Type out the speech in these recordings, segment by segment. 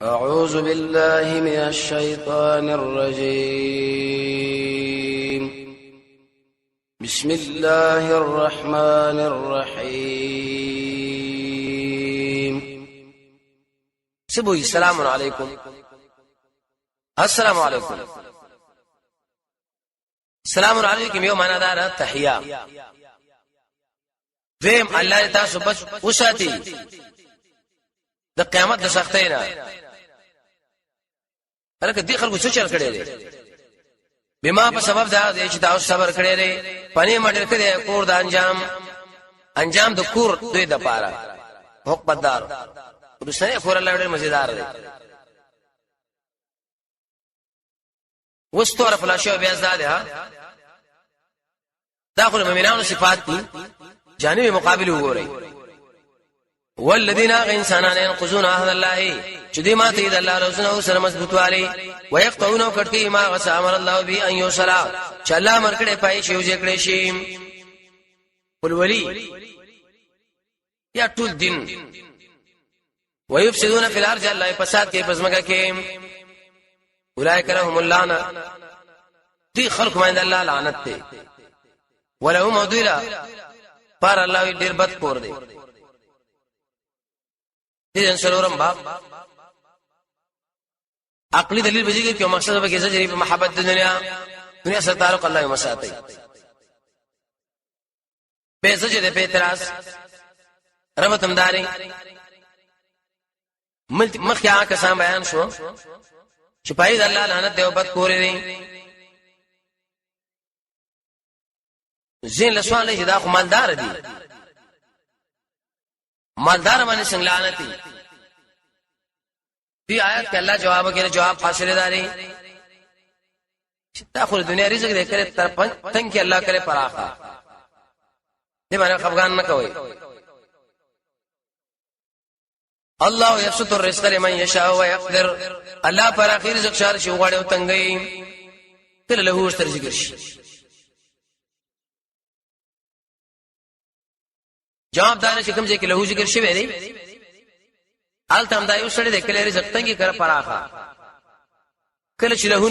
أعوذ بالله من الشيطان الرجيم. بسم الله الرحمن الرحيم. سبوي السلام عليكم. السلام عليكم. السلام عليكم يوم أنا دار التحية. فهم الله تاسو بس وساتي د قیامت د سختینا هرکه دی خلکو څه چل کړي دي بما په سبب دا چې تاسو صبر کړی دی پنی مډر کړي کور د انجام د کور دوی د پاره حکمدار ورسره کور الله ډېر مزیدار دی وستوره فلاشه بیا زاده ها داخل مومنانو صفات دي جانب مقابل وګورئ والذین انسانان ينقضون عهد الله چې دې ماته د الله رسول سره مضبوط والی ويقطعون وکړي ما غسامر الله به ان يوصلا چې الله مرکړې پای شی وځ کړې شي ولولي یا ټول دین ويفسدون في الارض الله فساد کې پزماګه کې اولئک لهم اللعنه دي خلق ما الله لعنت ته ولهم ذل پر الله ډیر بد کور دی دې سلورم باب عقلی دلیل بجیږي چې مقصد به کې زجر په محبت د دنیا سره تعلق الله یې مساتي به زجر په اعتراض ربتم داري مخیا کسان بیان شو چې پای د الله لعنت دی او بد کور دی زین لسوان له دا خو مالدار دي مالدار باندې څنګه لعنت دی آیات کې الله جواب کوي جواب فاصله داري چې تاخذ دنیا رزق دې کړې تر پنځ کې الله کرے پراخه دې باندې خفغان نه کوي الله يبسط الرزق لمن يشاء ويقدر الله پر اخر رزق شار شي غواړي او تنګي تل له هو ستر ذکر شي جواب دار چې کوم ځای کې له ذکر شوی دی التم دا یو سړی د کله رزق تنګي کړ پراخه کله چې له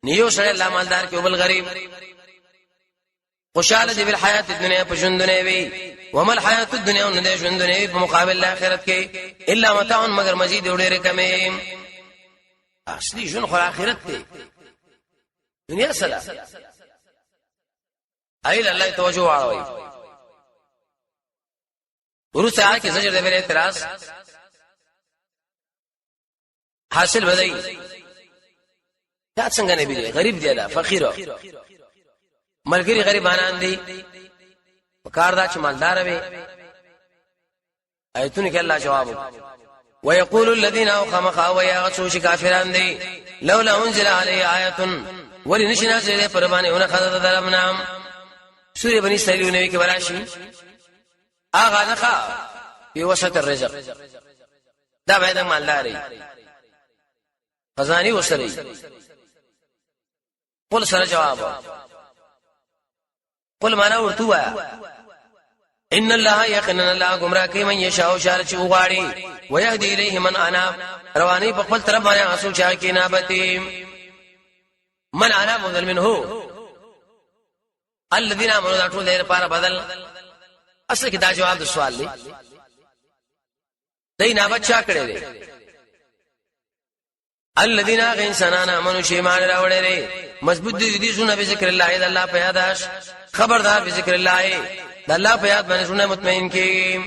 نه یو سړی الله مالدار کې او بل غریب خوشاله دی په حیات دنیا په ژوند نه وي ومل حیات الدنیا نه ژوند نه وي په مقابل آخرت کې الا متاع مگر مزید ډېر کمې اصلي ژوند خو آخرت دی دنیا سره ایل الله توجه واړوي ورسره آکه زجر د بل اعتراض حاصل بدای دا څنګه نبی دی غریب دی دا فقیر ملګری غریبانان دي وکړه دا چې مالدار وي ایتونه کې الله جواب ويقول الذين خمخوا ويغسوا كافرون دي لولا انزل عليه آیه ولنشنا زله پربانه ونه خدای درمنا سوره بنی اسرائیل نبی کې براشي اغه نخا په وسط الرزق دا به د مالداري خزاني وسري قل سره جواب قل معنا ورتوا ان الله يقينا الله گمراه کوي من يشاء شار چې وغاړي ويهدي اليه من انا رواني په خپل طرف باندې اصل چا کې نابتي من انا بدل منه الذين امنوا ذاتو لپاره پارا بدل اصل کې دا جواب د سوال دی دینه بچا کړي دي الذين انسانان امنوا شيمان راوړي مضبوط دي سونه به ذکر الله د الله په یاداش خبردار به ذکر الله د الله په یاد باندې سونه مطمئن کې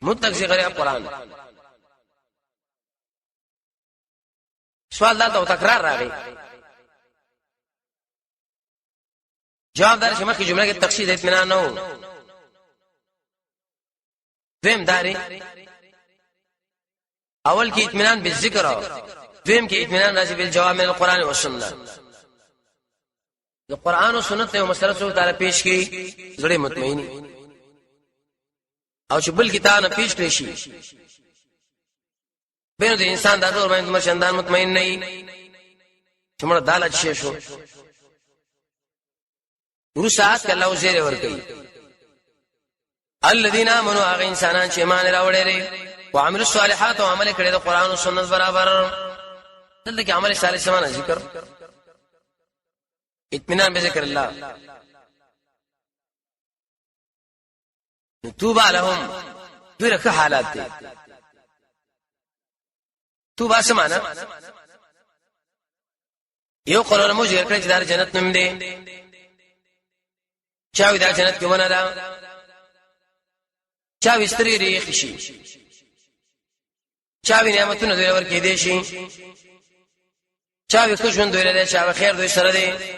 متق ذکر قرآن سوال دا تکرار راغی جواب دار شمه کې جمله کې تقصید اطمینان نه دویم داري اول کې اطمینان بالذکر دویم کې اطمینان راځي بالجواب من القرآن والسنه د قرآن او سنت یو مسله څو تعالی پیش کړي زړه مطمئنی او چې بل کتاب نه پیش کړي شي بینه د انسان د ډول باندې مرشندان مطمئن نه وي چې موږ دالت شي شو ورسات الله وزیر ور کوي الذين امنوا هغه انسانان چې ایمان راوړل وعمل الصالحات او عمل کړي د قران او سنت برابر دلته کې عمل صالح سمانه ذکر اطمینان به ذکر الله توبه لهم دغه حالات دي توبه سمانه یو قرار مو ذکر کړی چې د جنت نوم دی چاوي د جنت کې ونه ده چاوي ستري ریخ شي چاوي نعمتونه دوی ورکې دي شي چاوي که ژوند دوی لري چاوي خیر دوی سره دی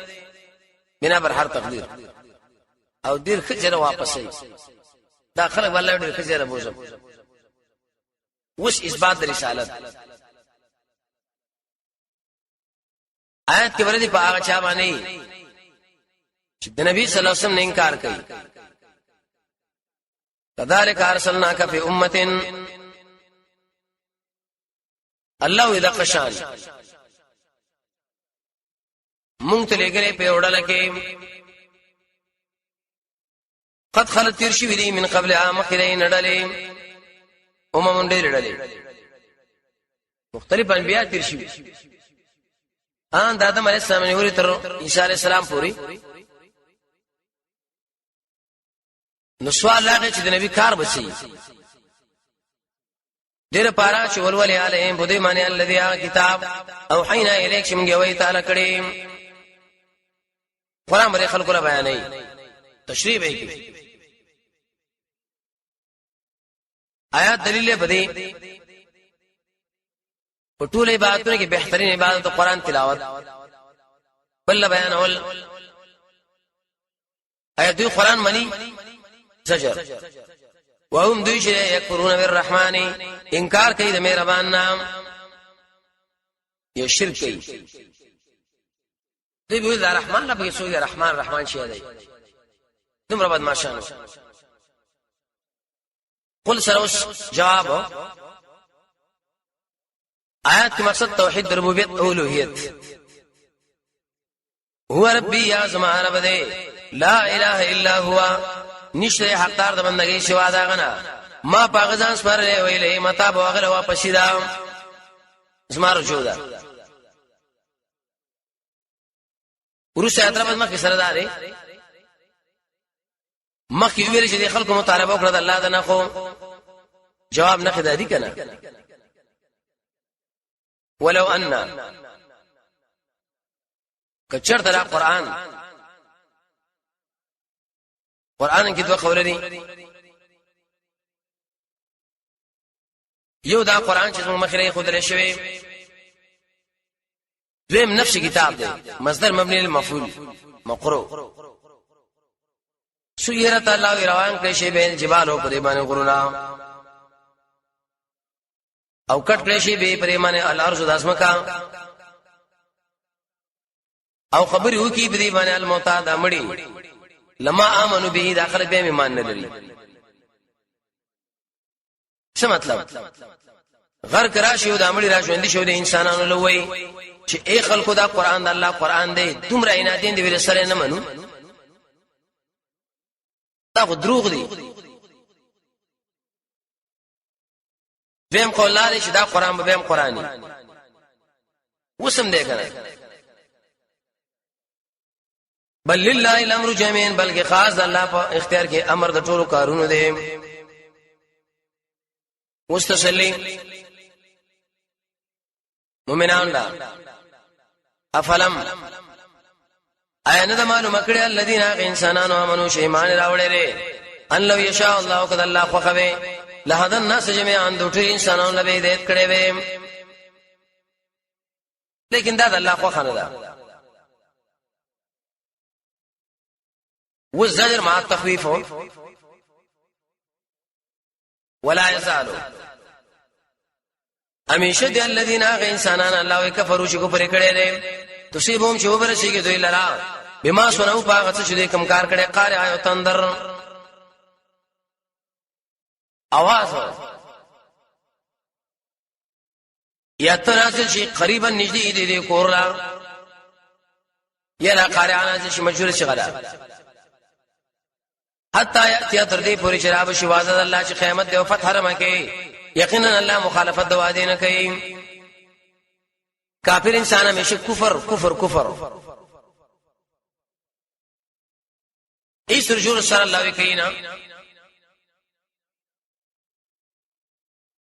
بنا بر هر تقدیر او دیر خجره واپسې دا خلک والله ډېر خجره بوزم وش اثبات د رسالت آیت کې ورته په هغه چا باندې چې د نبی صلی الله علیه وسلم نه انکار کوي كذلك ارسلناك في امه الله اذا قشان مونږ ته لګره په وړل کې قد خلت ترشي ودي من قبل عام خلای نډلې امم ډېر ډلې مختلف انبیاء ترشي ان د آدم علیه السلام نه ورې تر عیسی علیه السلام پوری نو سوال لاغه چې د نبی کار بچي ډېر پارا چې ولولې علیهم بده معنی الذي کتاب او حینا الیک چې موږ وی تعالی کړي قرآن باندې خلکو را بیانې تشریح به کوي آیات دلیل بده په ټول عبادتونو کې بهترین عبادت قرآن تلاوت بل بیان اول آیات دی قرآن منی زجر وهم دوی چې یکفرون بالرحمن انکار کوي د مهربان نام یو شرک کوي دوی به الرحمن لا به سوی رحمان شي دی دومره بد ماشانو قل سروس جواب آیات کې مقصد توحید ربوبیت او الوهیت هو ربي یا زما رب دی لا اله الا هو نشته حقدار د بندګۍ سوا دا غنا ما پاغزان سپارلې ویلې متا بوغله واپس دا زمارو جوړه ورسه اتربه ما کې سردارې مخکې ویل چې خلکو مطالبه وکړه د الله د نه خو جواب نه خدادي کنه ولو ان کچر تر قرآن کې دوه قول دي یو دا قرآن چې موږ مخکې خو درې شوی دویم نفس کتاب دی مصدر مبني للمفعول مقرو سيرت الله روان کړي شی به جبال او پرې باندې غرونا او کټ کړي شی به پرې باندې الارض داسمکا او خبر یو کی پرې باندې الموتاد امړي لما امنوا به داخله به ایمان نه لري څه مطلب غر کرا شو د امړي را ژوند شو د انسانانو لوي چې اي خلکو دا قران د الله قران دی دومره عنادین دی ویل سره نه منو دا دروغ دی دیم قول لري چې دا قران به هم قرآني وسم دی کنه بل لله الامر جميعا بلکې خاص الله په اختیار کې امر د ټولو کارونو دی مستسلی مومنان دا افلم اينه د معلومه کړي الذين انسانانو امنو شي ایمان راوړل ان لو يشاء الله قد الله خوخوي لهذا الناس جميعا د ټول انسانانو لبه هدایت کړي وي لیکن دا د الله خوخنه ده والزجر مع التخويف ولا يزالوا امیشه دي الذين انسانان الله كفروا چې کفر کړي دي تصيبهم شوبر شي کې دوی لرا بما سنو پاغه څه دې کم کار کړي قار آیو تندر आवाज یا تنازل شي قریبا نږدې دي کورلا یا قارعانه شي مجبور شي غلا حتی یاتي تر دې پوری شراب شواز الله چې قیامت دی او فتح حرمه کې یقینا الله مخالفت د وعده نه کوي. کافر انسان همیشه کفر کفر کفر ایس رجول سره الله وکینا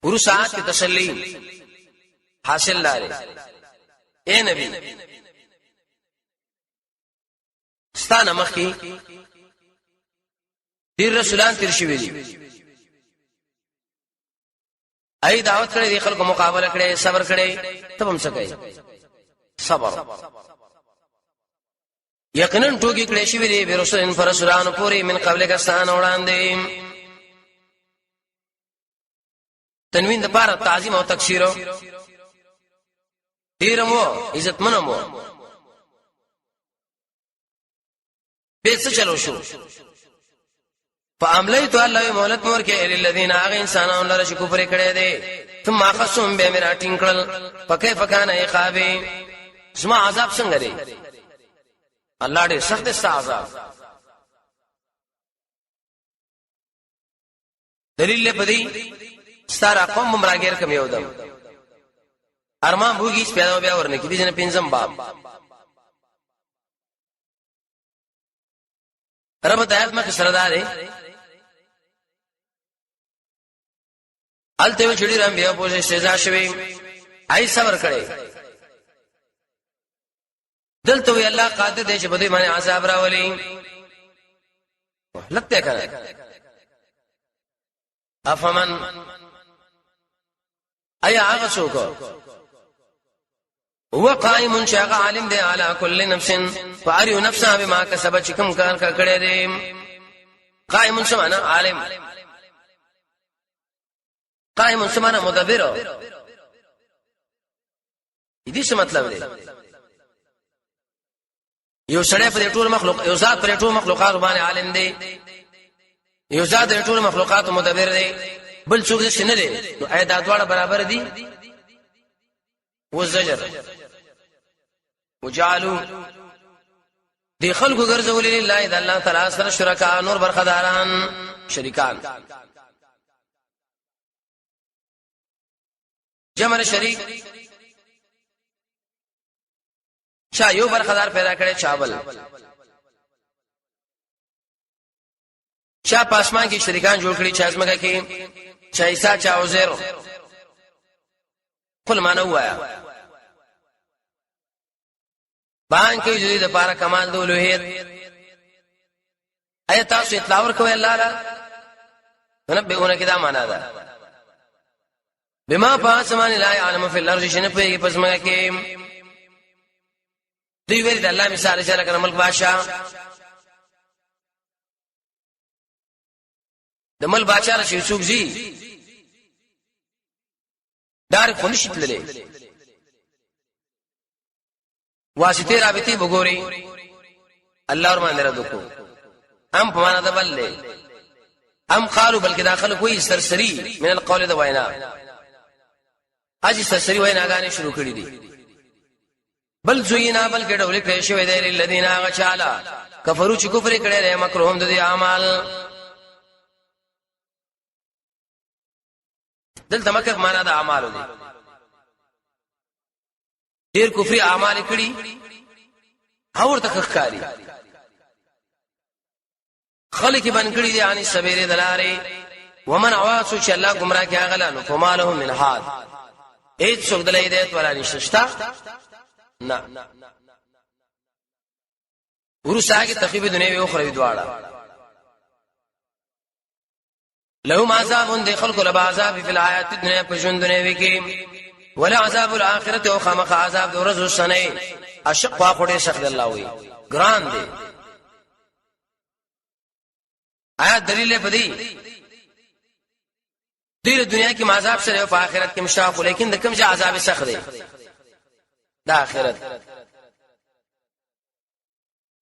ورو ساعت کی تسلی حاصل لاره. اے نبی ستانه مخی ډیر رسولان تیر شوی دي، ای دعوت کړي دي، خلکو مقابله کړي، صبر کړي، تب هم سکے صبر. یقینا ټوکی کړي شوی دي به رسولان فرسولان پوری من قبل کستان وړاندې. تنوین د پاره تعظیم او تکثیر ډیر مو عزت منمو به څه چلو شو. فعملیت الله مولت مور کې الذين اغه انسانانو لره چې کفر کړي دي ثم اخصم به میرا ټینکل فكيف كان عقاب. زما عذاب څنګه دی؟ الله دې سخت است عذاب. دلیل پدې ستاره قوم مراګر کم یو دم ارمان بوګیس پیدا بیا ورنه کې دي جن پنځم باب رب دایت مکه سردار الته چړي رام بیا پوجا سزا شوی آی صبر کړي. دلته وی الله قادر دې چې بده باندې عذاب راولي لکته کړه. افمن ایا هغه څوک هو قائم شاغ عالم دی علی کل نفس فاریو نفسها بما کسبت چې کوم کار کړی دی. قائم سمانا عالم، قائم سمانا مدبر. دې څه مطلب دی؟ یو سړی پر ټول مخلوق، یو ذات پر ټول مخلوقات باندې عالم دی، یو ذات پر ټول مخلوقات مدبر دی، بل څوک څه نه دی. نو آیا دا دواړه برابر دي؟ والزجر وجعلوا دی خلقو ګرځول لله د الله تعالی سره شرکا نور برخداران شریکان. جمع شریک چا یو برخدار پیدا کړي چاول، چا پاسمان کې شریکان جوړ کړي، چا اسمګه کې چا عیسی چا عزیر. قل ما نوایا بان کې جدي د پاره کمال د اولوهیت. ایا تاسو اطلاع ورکوي الله را نبئونه کې دا معنا ده بما پاسمان لا علم فی الارض شنه په پسمه کې. دوی ویل د الله مثال اشاره کړه ملک بادشاہ د مل بادشاہ شي څوک زی دار خو نشي تللی واسطه رابطه وګوري الله ورمان درته کو ام په معنا ده بل ام قالوا بلکې داخل کوئی سرسری من القول د وینا اجي سرسری وینا غانې شروع کړې دي. بل زوینا بلکې ډول کړي شوی دی الذين غشالا کفروا چې کفر کړي له مکروهم د اعمال. دلته مکر معنا د اعمال دي، ډیر کفر اعمال کړي اور تک ښکاری خلک باندې کړي دي ان سبیل دلاره ومن عواسو چې الله گمراه کې غلانو فمالهم من حال هیڅ څوک د هدایت ولا نشتا نه. ورساګه تخیب دنیوي او اخروی دواړه لهم عذاب د خلق له عذاب په الحیات الدنیا په ژوند دنیوي کې ولا عذاب الاخرته او خامخ عذاب د ورځو سنه اشق واخړې شخص الله وي ګران دي. آیا دلیل په دی د دنیا کې عذاب سره او په آخرت کې مشاف، لیکن د کوم ځای عذاب سخت دی د آخرت.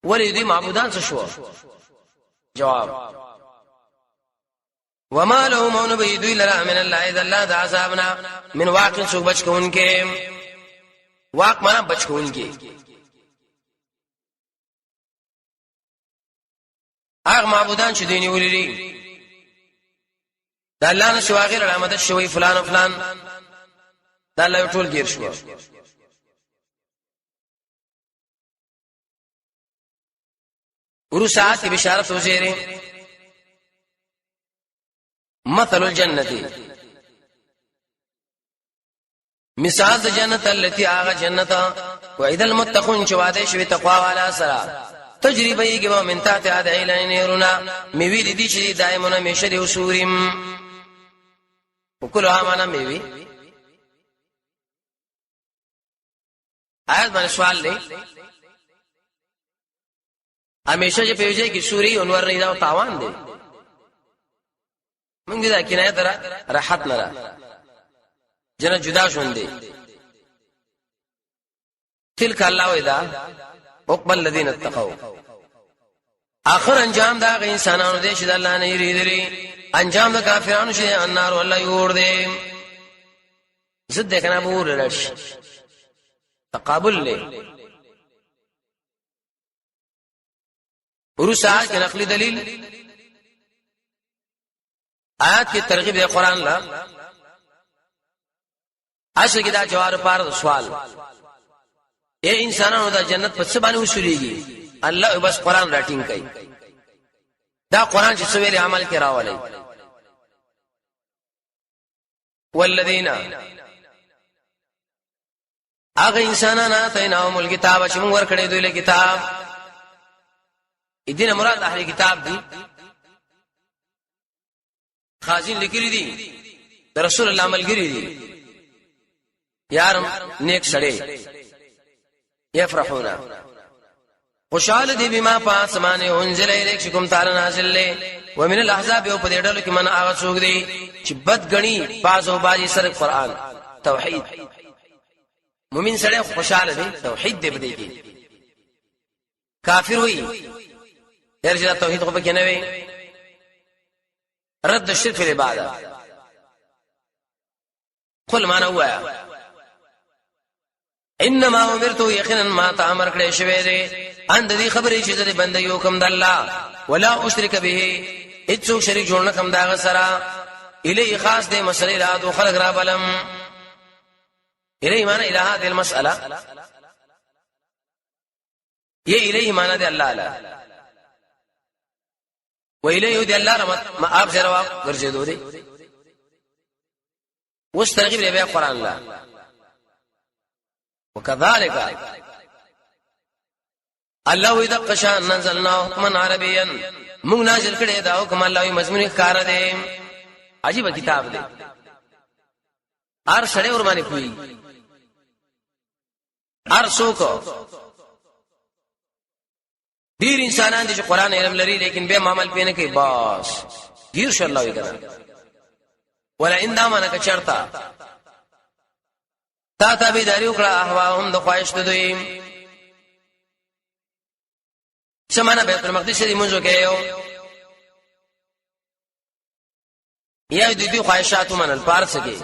ولی دی معبودان څه شو؟ جواب وما له من بيدو الا من الله اذا الله عذابنا من واقع سو بچ کونکي واق معنا بچ کونکي هغه معبودان چې دیني ولري دا الله نه شو غیر علامت شوی فلان فلان دا الله ټول گیر شو. ورسات کی بشارت وزیره مثل الجنة مثال د جنت التي آغا جنتا وعد المتقون چواده شوی تقوا والا سرا تجربه کی من تحت ادعیلین نهرنا میوی دی چې دائمونه میشه دی وسوریم وکلها معنا میوی. آیت باندې سوال دی همیشه چې پیوځي کی سوري انور نه دا تاوان دی موږ دا کنایه درا راحت نه را جنت جدا شوندې تلک الله ودا اقبل الذين اتقوا اخر انجام دا غي انسانانو دې چې د الله نه یریدلي انجام د کافرانو چې النار والله یور دې زد کنه بور لرش تقابل له ورسات کې نقلي دلیل آیات کی ترغیب دی قرآن لا اصل کې دا جواب پر سوال اے انسانانو دا جنت په څه باندې وشوريږي الله بس قرآن راټینګ کوي دا قرآن چې سویل عمل کې راولي والذین اغه انسانانو ته نوم الکتاب چې موږ ورکړې دوی له کتاب دې مراد اهل کتاب دي خازن لیکلي دي رسول الله ملګری دي یارم نیک سړی یفرحونا خوشاله دي بما پاسمانه انزل الیکم تعالی نازل له ومن الاحزاب او په دې ډول کې من هغه څوک دي چې بد غني پاسو باجی سره قران توحید مومن سره خوشاله دي توحید دې بده کې کافر وي درجه توحید خو پکې نه وي رد الشرك في العباده قل ما نوایا انما امرت یقینا ما تامر کړی شوی دی ان د دې خبرې چې د بندي حکم د الله ولا اشرک به اڅو شریک جوړ نه کوم دا سره الی خاص دې مسلې را دو خلق را بلم الی معنی الہ هذه المساله یہ الی معنی دی الله لا ویلیه دی الله رحمت ما اپ جواب ورجدو دی وس ترغیب دی قرآن لا وكذلك الله اذا قشا نزلنا حكما عربيا موږ نازل کړي دا حکم الله مضمون ښکار دی عجیب کتاب دی هر سړی ور باندې کوي هر څوک ډیر انسانان دي چې قران علم لري لیکن به عمل پې نه کوي بس ډیر ش الله وی کنه ولا ان دامنه که چرتا تا به دریو کړه احواهم د خواهش ته دوی سمانه بیت المقدس دې منځو کې یو دې خواهشات منل پارس کې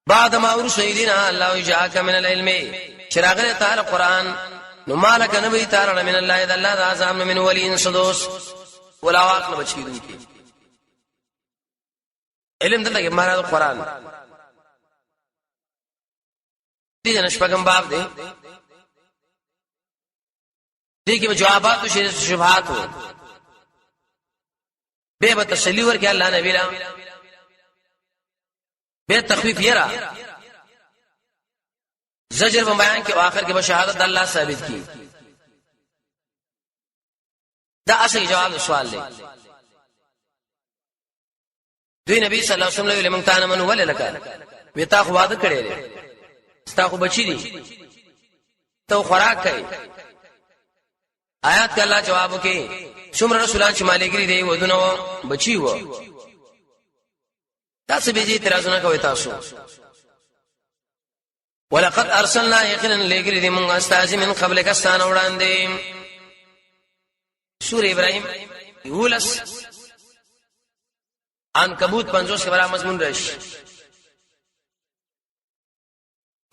بعد ما ورسیدنا الله جاءك من العلم چراغ تعالی قران نو مالک نبی تعالی من الله اذا الله اعظم من ولي صدوس ولا واقع بچیدو کی علم دلته کې مراد قران دې نشپغم باب دې دې کې جوابات او شبهات وو به تسلی ورکړي الله نبی لا به تخفیف یرا زجر و بیان کې اخر کې به شهادت الله ثابت کی دا اصلي جواب سوال دی دوی نبی صلی الله علیه وسلم له موږ ته من ول لکه وتا خو واده کړي دي ستا خو بچی دي ته خوراک کوي آیات کې الله جواب کوي څومره رسولان چې مالګری دی ودونه بچی وو تاسو به دې اعتراضونه کوي تاسو ولقد ارسلنا يقينا لغير ذي من استاذ من قبلك استان وړاندې سورہ ابراهيم یولس عنکبوت 50 کې برابر مضمون راشي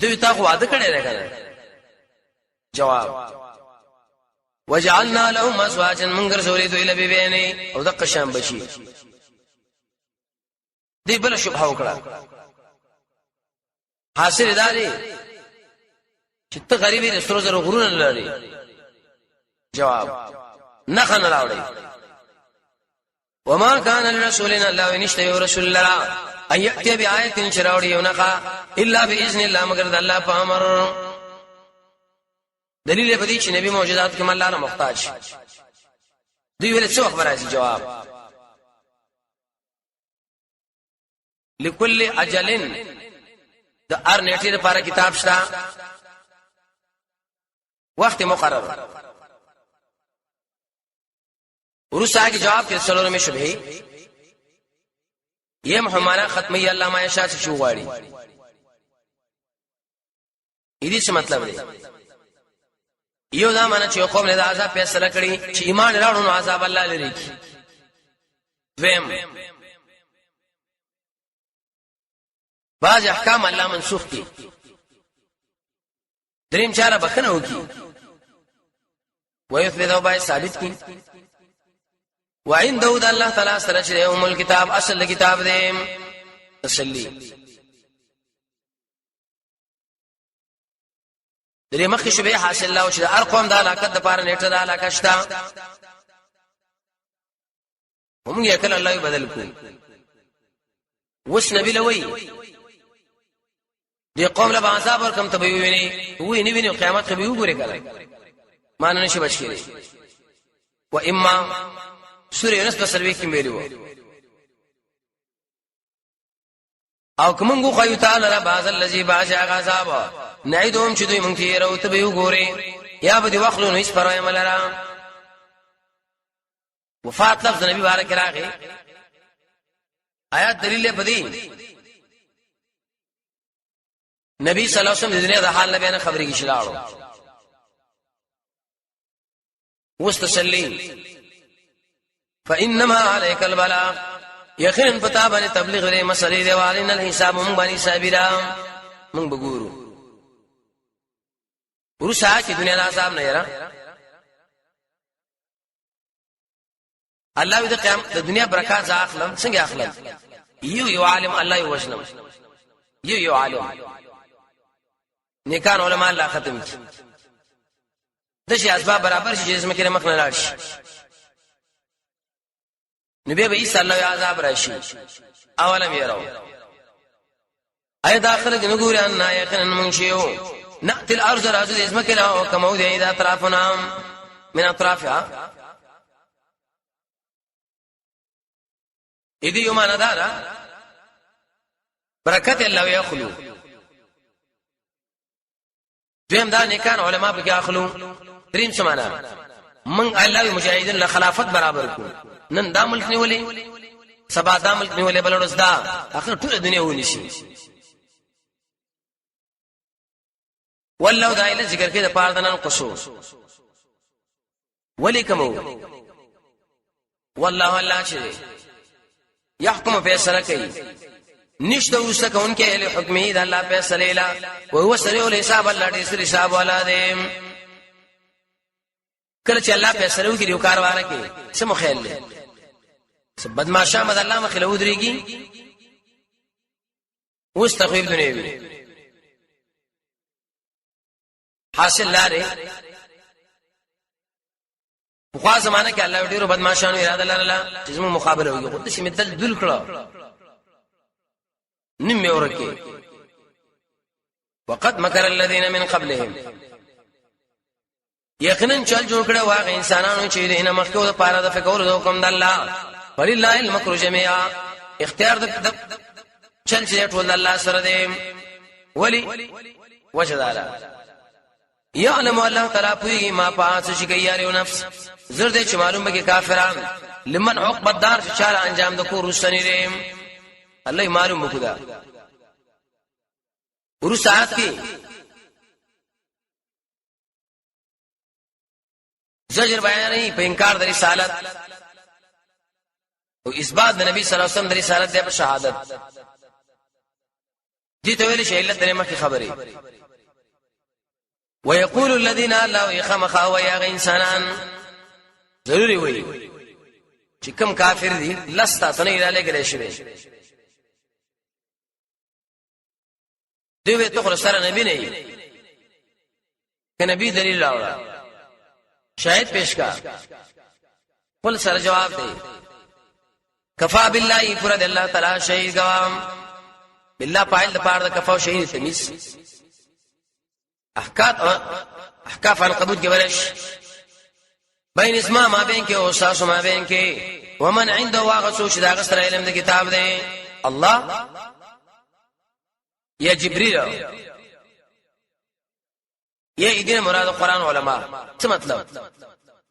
دوی تا خو واده کړی راغله جواب وجعلنا لهم ازواجا من غير زوجين الا ببينه او دق شام بشي دی بل شبهه وکړه حاصل داري چې ته غریبي رسول زره غرونه لري جواب نخن راوړي وما كان لرسول الله ان يشتي رسول الله ان ياتي بآية شراوړي ونخا الا باذن الله مگر د الله په امر دلیل په دې چې نبی معجزات کې الله نه محتاج دوی ویل څه خبره راځي جواب لكل اجل د ار نیټه لپاره کتاب شته وخت مقرر ورسا کی جواب کې څلورمه شبهه یہ محمانا ختمی الله ما یشاء شو غواړي دې څه مطلب دی یو دا معنی چې قوم له عذاب فیصله کړي چې ایمان راوړو نو عذاب الله لري ویم بعض احکام الله منسوخ دي دریم چاره بکنه وکي ويثبت او باید ثابت کی وعند داود الله تعالی سره چې ام الكتاب اصل کتاب دی تسلی درې مخکې شوبه حاصل الله چې ارقام د علاقه د پاره نیټه د علاقه شتا هم یې کله الله بدل کو وس نبی لوی دی قوم له عذاب ورکم ته ویني وې نه ویني قیامت کې به وګوري کله مان نه شي بچی و اما سوره یونس په سروي کې ویلو او کومغه خو تعالی را باز الذي باج عذاب نعيدهم چې دوی مونږ ته راوته به وګوري یا به وخلو نه هیڅ پرای ملرا وفات لفظ نبی بارک راغی آیات دلیل په دې نبی صلی الله علیه وسلم د دنیا د حال بیان خبرې کې شلاړو واستسلی فانما عليك البلاغ یقینا پتا باندې تبلیغ لري مسلې دی والین الحساب من باندې صابرا من بګورو ورسا چې دنیا د عذاب نه یرا الله دې قیام د دنیا برکات ځا اخلم څنګه اخلم یو عالم الله یو وجنم یو عالم نیکان علماء الله ختم کی د شي اسباب برابر شي جسم کې مخ نه راشي نبی به عیسی الله عذاب راشي اولم يروا اي داخله جنګور ان يقين منشيو ناتي الارض راز اسم کې لا كما ودي اذا اطرافنا من اطرافها اذ يوم ندارا برکت الله يخلو دیم دا نیکان علماء به اخلو دریم سمانا من الله مجاهدین له خلافت برابر کو نن دا ملک نیولې سبا دا ملک نیولې بلورس دا اخر ټول دنیا ونی شي والله دا اله ذکر کې د پاره دنن قصو ولیکمو والله الله چې يحكم فیصله کوي نشته اوسه کونکي له حکمي د الله فیصله لا او هو سره ول حساب الله دې سره حساب والا دې کله چې الله فیصله وکړي یو کار واره کې څه مخیل له بدمعشا مد الله مخله ودرېږي اوس تخویب دنیوي حاصل لاره په خاص زمانہ کې الله ډیرو بدمعشانو اراده لرله چې زمو مقابله وکړي خو چې مدل دل کړه نم ورکه وقد مكر الذين من قبلهم یقینا چل جوړ کړه واغ انسانانو چې دینه مخکې د پاره د فکر د حکم د الله ولله المکر جميعا اختیار د چل چې ټول الله سره دی ولی وجدالا يعلم الله تعالی پوی ما پاس شي یارو نفس زرد چې معلوم به کافران لمن عقب الدار چې چاره انجام د کو رسنی ریم الله معلوم وکړه ورسات کې زجر بیان نه په انکار د رسالت او اثبات د نبی صلی الله علیه وسلم د رسالت د شهادت دي ته ویل شي علت درې مخه خبره ويقول الذين لا يخمخوا ويا انسانان ضروري وي چې کوم کافر دي لستا تنه اراله کړي شي دوی ته خو سره نبی نه ای که نبی دلیل راوړه شاهد پیش کا خپل سره جواب دی کفا بالله فرد الله تعالی شهید گوام بالله پایل د پاره د کفا شهید تمیز احکاف عن قبول گورش بین اسما ما بین کې او ساس ما بین کې ومن عنده واغسو چې دا غسر علم د کتاب دی الله یا جبريل یا دې مراد قرآن علما څه مطلب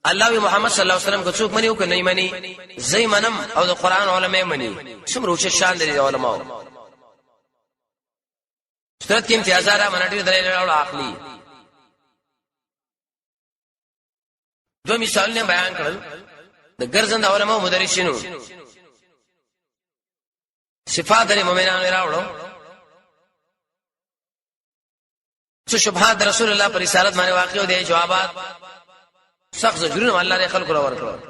الله محمد صلی الله علیه وسلم کو څوک منی او کنه نه منی زئی منم او د قرآن علماء منی څومره چې شان دي علماء سترت کې امتیازات منډي دلیل راوړ عقلی دو مثالونه بیان کړل د ګرځند علماء مدرسینو صفات د مؤمنانو راوړو څه شبهات رسول الله پر رسالت باندې واقع دي جوابات سخت زجرونه الله دې خلکو را ورکړو